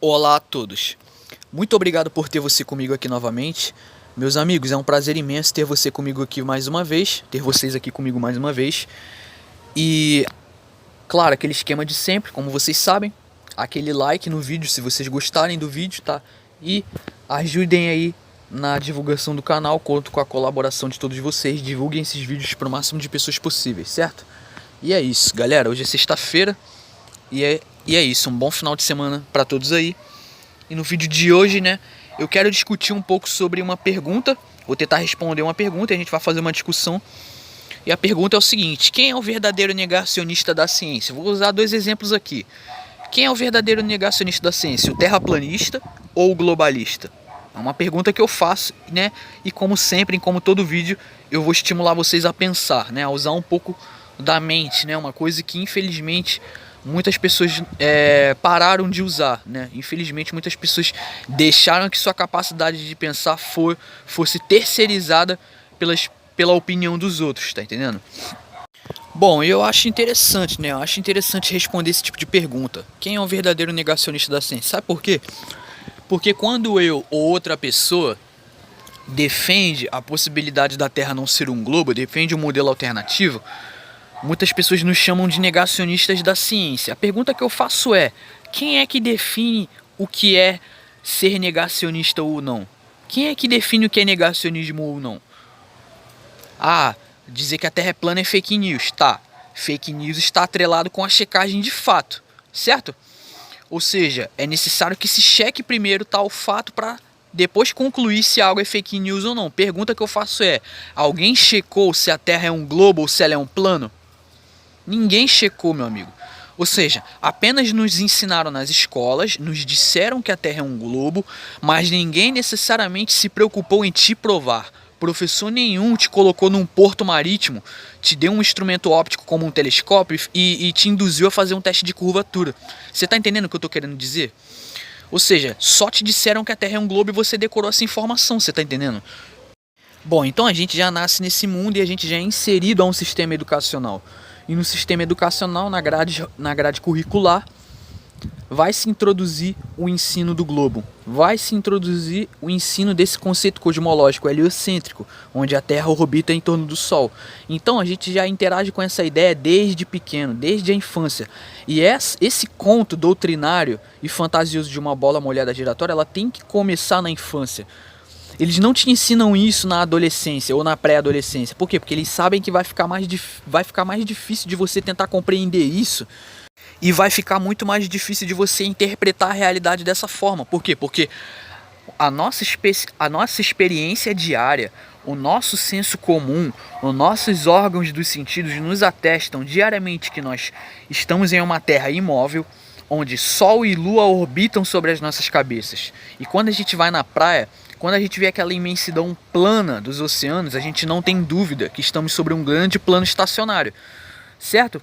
Olá a todos, muito obrigado por ter você comigo aqui novamente. Meus amigos, é um prazer imenso ter você comigo aqui mais uma vez, ter vocês aqui comigo mais uma vez. E, claro, aquele esquema de sempre, como vocês sabem, aquele like no vídeo se vocês gostarem do vídeo, tá? E ajudem aí na divulgação do canal, conto com a colaboração de todos vocês, divulguem esses vídeos para o máximo de pessoas possíveis, certo? E é isso, galera, hoje é sexta-feira e é isso, um bom final de semana para todos aí. E no vídeo de hoje, né, eu quero discutir um pouco sobre uma pergunta. Vou tentar responder uma pergunta e a gente vai fazer uma discussão. E a pergunta é o seguinte: quem é o verdadeiro negacionista da ciência? Vou usar dois exemplos aqui. Quem é o verdadeiro negacionista da ciência? O terraplanista ou o globalista? É uma pergunta que eu faço, né? E como sempre, como todo vídeo, eu vou estimular vocês a pensar, né? A usar um pouco da mente, né? Uma coisa que infelizmente muitas pessoas pararam de usar, né? Infelizmente muitas pessoas deixaram que sua capacidade de pensar fosse terceirizada pela opinião dos outros, tá entendendo? Bom, eu acho interessante, né? Eu acho interessante responder esse tipo de pergunta. Quem é o verdadeiro negacionista da ciência? Sabe por quê? Porque quando eu ou outra pessoa defende a possibilidade da Terra não ser um globo, defende um modelo alternativo, muitas pessoas nos chamam de negacionistas da ciência. A pergunta que eu faço é: quem é que define o que é ser negacionista ou não? Quem é que define o que é negacionismo ou não? Ah, dizer que a Terra é plana é fake news. Tá, fake news está atrelado com a checagem de fato, certo? Ou seja, é necessário que se cheque primeiro tal fato para depois concluir se algo é fake news ou não. Pergunta que eu faço é: alguém checou se a Terra é um globo ou se ela é um plano? Ninguém checou, meu amigo. Ou seja, apenas nos ensinaram nas escolas, nos disseram que a Terra é um globo, mas ninguém necessariamente se preocupou em te provar. Professor nenhum te colocou num porto marítimo, te deu um instrumento óptico como um telescópio e te induziu a fazer um teste de curvatura. Você está entendendo o que eu estou querendo dizer? Ou seja, só te disseram que a Terra é um globo e você decorou essa informação, você está entendendo? Bom, então a gente já nasce nesse mundo e a gente já é inserido a um sistema educacional. E no sistema educacional, na grade curricular, vai se introduzir o ensino do globo. Vai se introduzir o ensino desse conceito cosmológico heliocêntrico, onde a Terra orbita em torno do Sol. Então a gente já interage com essa ideia desde pequeno, desde a infância. E esse conto doutrinário e fantasioso de uma bola molhada giratória, ela tem que começar na infância. Eles não te ensinam isso na adolescência ou na pré-adolescência. Por quê? Porque eles sabem que vai ficar mais difícil de você tentar compreender isso. E vai ficar muito mais difícil de você interpretar a realidade dessa forma. Por quê? Porque a nossa experiência diária, o nosso senso comum, os nossos órgãos dos sentidos nos atestam diariamente que nós estamos em uma terra imóvel, onde Sol e Lua orbitam sobre as nossas cabeças. E quando a gente vai na praia, quando a gente vê aquela imensidão plana dos oceanos, a gente não tem dúvida que estamos sobre um grande plano estacionário, certo?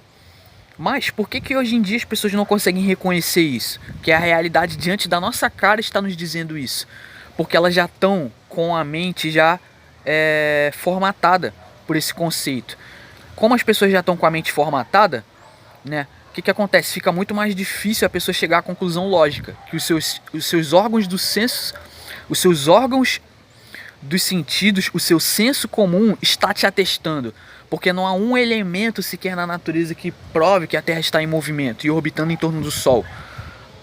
Mas por que hoje em dia as pessoas não conseguem reconhecer isso? Que a realidade diante da nossa cara está nos dizendo isso. Porque elas já estão com a mente já formatada por esse conceito. Como as pessoas já estão com a mente formatada, né? O que acontece? Fica muito mais difícil a pessoa chegar à conclusão lógica. Que os seus órgãos do senso, os seus órgãos dos sentidos, o seu senso comum está te atestando. Porque não há um elemento sequer na natureza que prove que a Terra está em movimento e orbitando em torno do Sol.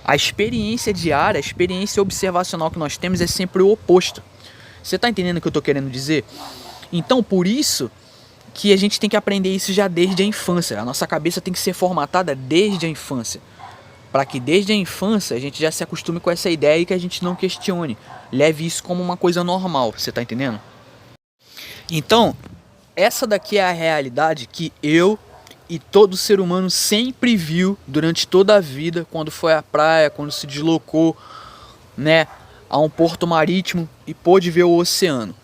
A experiência diária, a experiência observacional que nós temos é sempre o oposto. Você está entendendo o que eu estou querendo dizer? Então, por isso que a gente tem que aprender isso já desde a infância. A nossa cabeça tem que ser formatada desde a infância. Para que desde a infância a gente já se acostume com essa ideia e que a gente não questione. Leve isso como uma coisa normal, você tá entendendo? Então, essa daqui é a realidade que eu e todo ser humano sempre viu durante toda a vida, quando foi à praia, quando se deslocou, né, a um porto marítimo e pôde ver o oceano.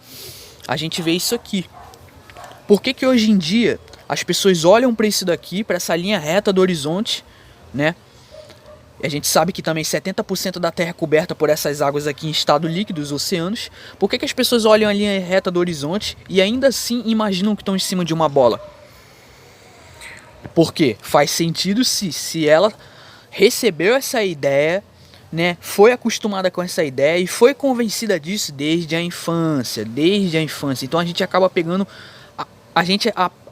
A gente vê isso aqui. Por que hoje em dia as pessoas olham para isso daqui, para essa linha reta do horizonte, né? E a gente sabe que também 70% da Terra é coberta por essas águas aqui em estado líquido, os oceanos. Por que as pessoas olham a linha reta do horizonte e ainda assim imaginam que estão em cima de uma bola? Porque faz sentido se ela recebeu essa ideia né, foi acostumada com essa ideia e foi convencida disso desde a infância, Então a gente acaba pegando,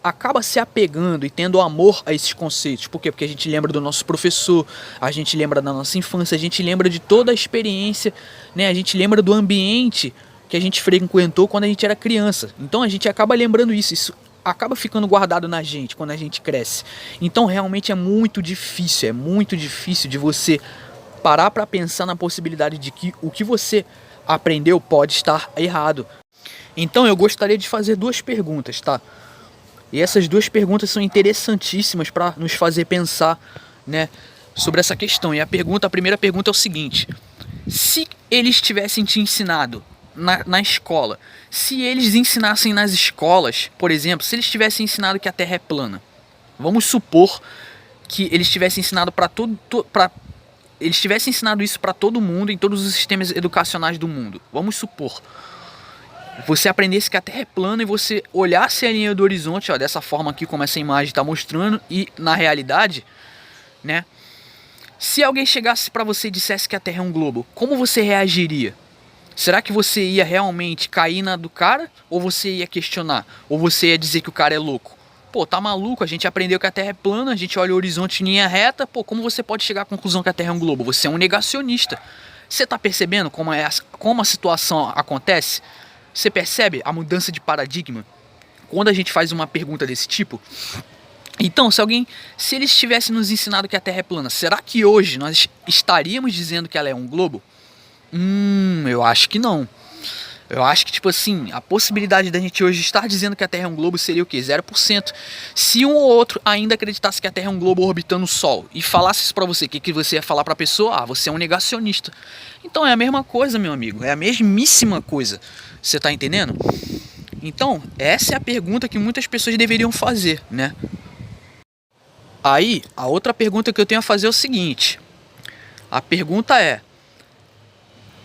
acaba se apegando e tendo amor a esses conceitos. Por quê? Porque a gente lembra do nosso professor, a gente lembra da nossa infância, a gente lembra de toda a experiência, né, a gente lembra do ambiente que a gente frequentou quando a gente era criança. Então a gente acaba lembrando isso acaba ficando guardado na gente quando a gente cresce. Então realmente é muito difícil de você parar para pensar na possibilidade de que o que você aprendeu pode estar errado. Então eu gostaria de fazer duas perguntas, tá? E essas duas perguntas são interessantíssimas para nos fazer pensar, né, sobre essa questão. E a primeira pergunta é o seguinte: se eles tivessem te ensinado na escola, se eles ensinassem nas escolas, por exemplo, se eles tivessem ensinado que a Terra é plana, vamos supor que eles tivessem ensinado eles tivessem ensinado isso para todo mundo, em todos os sistemas educacionais do mundo. Vamos supor. Você aprendesse que a Terra é plana e você olhasse a linha do horizonte, ó, dessa forma aqui como essa imagem está mostrando, e na realidade, né? Se alguém chegasse para você e dissesse que a Terra é um globo, como você reagiria? Será que você ia realmente cair na do cara? Ou você ia questionar? Ou você ia dizer que o cara é louco? Pô, tá maluco, a gente aprendeu que a Terra é plana, a gente olha o horizonte em linha reta, pô, como você pode chegar à conclusão que a Terra é um globo? Você é um negacionista. Você tá percebendo como a situação acontece? Você percebe a mudança de paradigma? Quando a gente faz uma pergunta desse tipo? Então, se eles tivessem nos ensinado que a Terra é plana, será que hoje nós estaríamos dizendo que ela é um globo? Eu acho que não. Eu acho que, tipo assim, a possibilidade da gente hoje estar dizendo que a Terra é um globo seria o quê? 0%. Se um ou outro ainda acreditasse que a Terra é um globo orbitando o Sol e falasse isso pra você, o que você ia falar pra pessoa? Ah, você é um negacionista. Então é a mesma coisa, meu amigo. É a mesmíssima coisa. Você tá entendendo? Então, essa é a pergunta que muitas pessoas deveriam fazer, né? Aí, a outra pergunta que eu tenho a fazer é o seguinte. A pergunta é: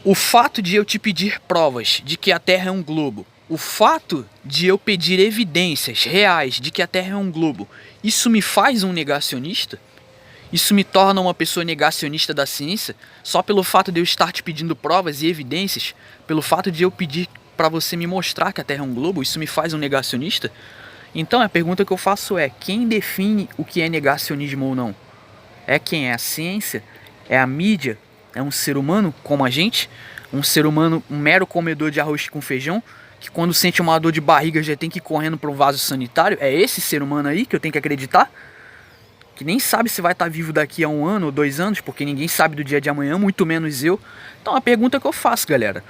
o fato de eu te pedir provas de que a Terra é um globo, o fato de eu pedir evidências reais de que a Terra é um globo, isso me faz um negacionista? Isso me torna uma pessoa negacionista da ciência? Só pelo fato de eu estar te pedindo provas e evidências? Pelo fato de eu pedir para você me mostrar que a Terra é um globo, isso me faz um negacionista? Então a pergunta que eu faço é: quem define o que é negacionismo ou não? É quem? É a ciência? É a mídia? É um ser humano como a gente? Um ser humano, um mero comedor de arroz com feijão, que quando sente uma dor de barriga já tem que ir correndo para um vaso sanitário? É esse ser humano aí que eu tenho que acreditar? Que nem sabe se vai estar vivo daqui a 1 ano ou 2 anos, porque ninguém sabe do dia de amanhã, muito menos eu. Então a pergunta que eu faço, galera.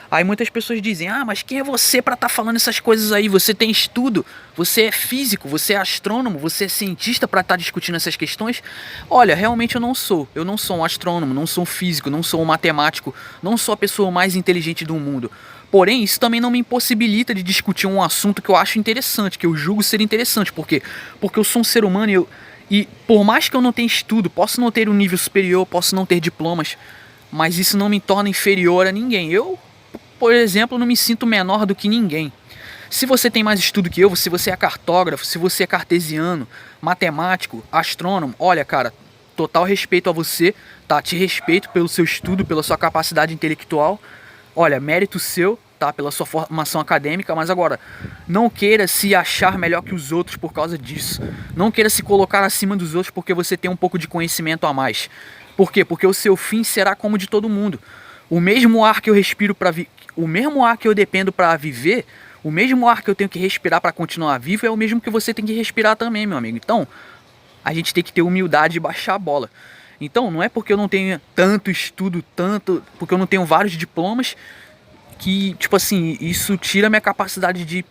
Aí muitas pessoas dizem: ah, mas quem é você para estar falando essas coisas aí? Você tem estudo, você é físico, você é astrônomo, você é cientista para estar discutindo essas questões? Olha, realmente eu não sou. Eu não sou um astrônomo, não sou um físico, não sou um matemático, não sou a pessoa mais inteligente do mundo. Porém, isso também não me impossibilita de discutir um assunto que eu acho interessante, que eu julgo ser interessante. Por quê? Porque eu sou um ser humano e por mais que eu não tenha estudo, posso não ter um nível superior, posso não ter diplomas, mas isso não me torna inferior a ninguém. Eu, por exemplo, não me sinto menor do que ninguém. Se você tem mais estudo que eu, se você é cartógrafo, se você é cartesiano, matemático, astrônomo, olha, cara, total respeito a você, tá? Te respeito pelo seu estudo, pela sua capacidade intelectual. Olha, mérito seu, tá? Pela sua formação acadêmica, mas agora, não queira se achar melhor que os outros por causa disso. Não queira se colocar acima dos outros porque você tem um pouco de conhecimento a mais. Por quê? Porque o seu fim será como o de todo mundo. O mesmo ar que eu respiro o mesmo ar que eu dependo para viver, o mesmo ar que eu tenho que respirar para continuar vivo é o mesmo que você tem que respirar também, meu amigo. Então, a gente tem que ter humildade e baixar a bola. Então, não é porque eu não tenho tanto estudo, porque eu não tenho vários diplomas, que, tipo assim, isso tira a minha capacidade de,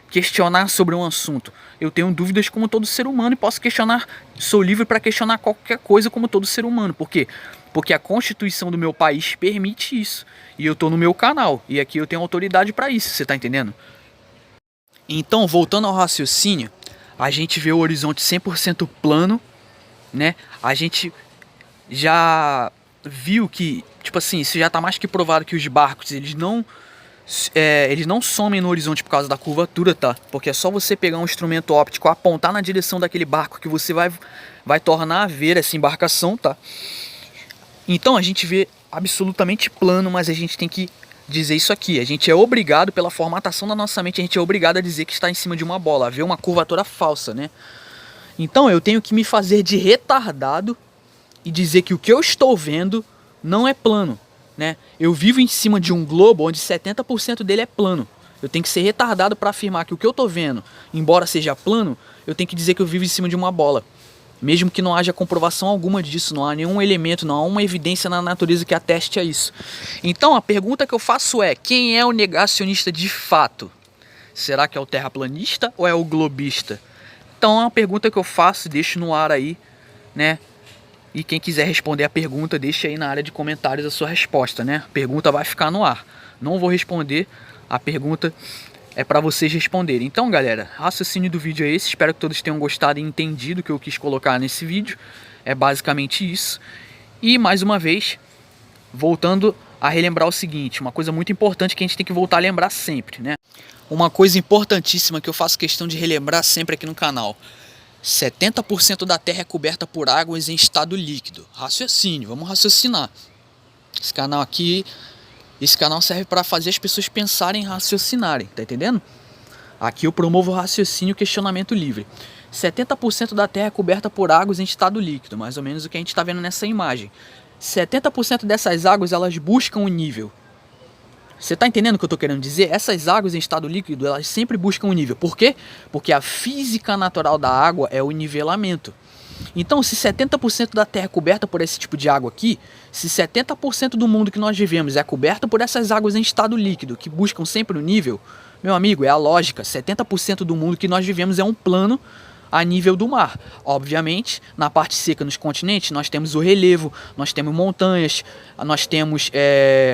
questionar sobre um assunto. Eu tenho dúvidas como todo ser humano e posso questionar, sou livre para questionar qualquer coisa como todo ser humano. Por quê? Porque a Constituição do meu país permite isso. E eu tô no meu canal. E aqui eu tenho autoridade para isso, você tá entendendo? Então, voltando ao raciocínio, a gente vê o horizonte 100% plano, né? A gente já viu que, tipo assim, isso já tá mais que provado que os barcos, eles não somem no horizonte por causa da curvatura, tá? Porque é só você pegar um instrumento óptico, apontar na direção daquele barco que você vai tornar a ver essa embarcação, tá? Então a gente vê absolutamente plano, mas a gente tem que dizer isso aqui. A gente é obrigado, pela formatação da nossa mente, a gente é obrigado a dizer que está em cima de uma bola, a ver uma curvatura falsa, né? Então eu tenho que me fazer de retardado e dizer que o que eu estou vendo não é plano, né? Eu vivo em cima de um globo onde 70% dele é plano. Eu tenho que ser retardado para afirmar que o que eu estou vendo, embora seja plano, eu tenho que dizer que eu vivo em cima de uma bola. Mesmo que não haja comprovação alguma disso, não há nenhum elemento, não há uma evidência na natureza que ateste a isso. Então a pergunta que eu faço é: quem é o negacionista de fato? Será que é o terraplanista ou é o globista? Então é uma pergunta que eu faço e deixo no ar aí, né? E quem quiser responder a pergunta, deixa aí na área de comentários a sua resposta, né? A pergunta vai ficar no ar. Não vou responder, a pergunta é para vocês responderem. Então, galera, raciocínio do vídeo é esse. Espero que todos tenham gostado e entendido o que eu quis colocar nesse vídeo. É basicamente isso. E, mais uma vez, voltando a relembrar o seguinte, uma coisa muito importante que a gente tem que voltar a lembrar sempre, né? Uma coisa importantíssima que eu faço questão de relembrar sempre aqui no canal: 70% da Terra é coberta por águas em estado líquido. Raciocínio, vamos raciocinar. Esse canal serve para fazer as pessoas pensarem e raciocinarem, tá entendendo? Aqui eu promovo o raciocínio e questionamento livre. 70% da Terra é coberta por águas em estado líquido, mais ou menos o que a gente está vendo nessa imagem. 70% dessas águas, elas buscam o nível. Você está entendendo o que eu estou querendo dizer? Essas águas em estado líquido, elas sempre buscam o nível. Por quê? Porque a física natural da água é o nivelamento. Então, se 70% da Terra é coberta por esse tipo de água aqui, se 70% do mundo que nós vivemos é coberto por essas águas em estado líquido, que buscam sempre o nível, meu amigo, é a lógica. 70% do mundo que nós vivemos é um plano a nível do mar. Obviamente, na parte seca nos continentes, nós temos o relevo, nós temos montanhas, nós temos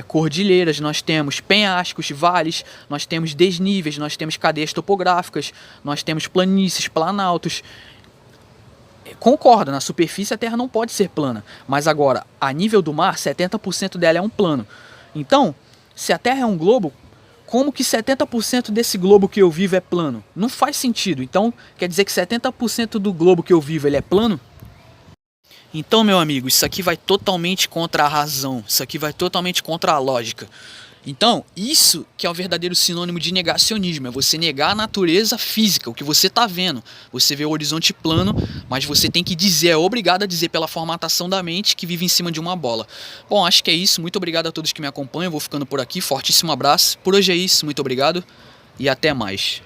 cordilheiras, nós temos penhascos, vales, nós temos desníveis, nós temos cadeias topográficas, nós temos planícies, planaltos. Concordo, na superfície a Terra não pode ser plana, mas agora, a nível do mar, 70% dela é um plano. Então, se a Terra é um globo, como que 70% desse globo que eu vivo é plano? Não faz sentido. Então, quer dizer que 70% do globo que eu vivo ele é plano? Então, meu amigo, isso aqui vai totalmente contra a razão, isso aqui vai totalmente contra a lógica. Então, isso que é o verdadeiro sinônimo de negacionismo, é você negar a natureza física, o que você está vendo. Você vê o horizonte plano, mas você tem que dizer, é obrigado a dizer pela formatação da mente que vive em cima de uma bola. Bom, acho que é isso, muito obrigado a todos que me acompanham, eu vou ficando por aqui, fortíssimo abraço. Por hoje é isso, muito obrigado e até mais.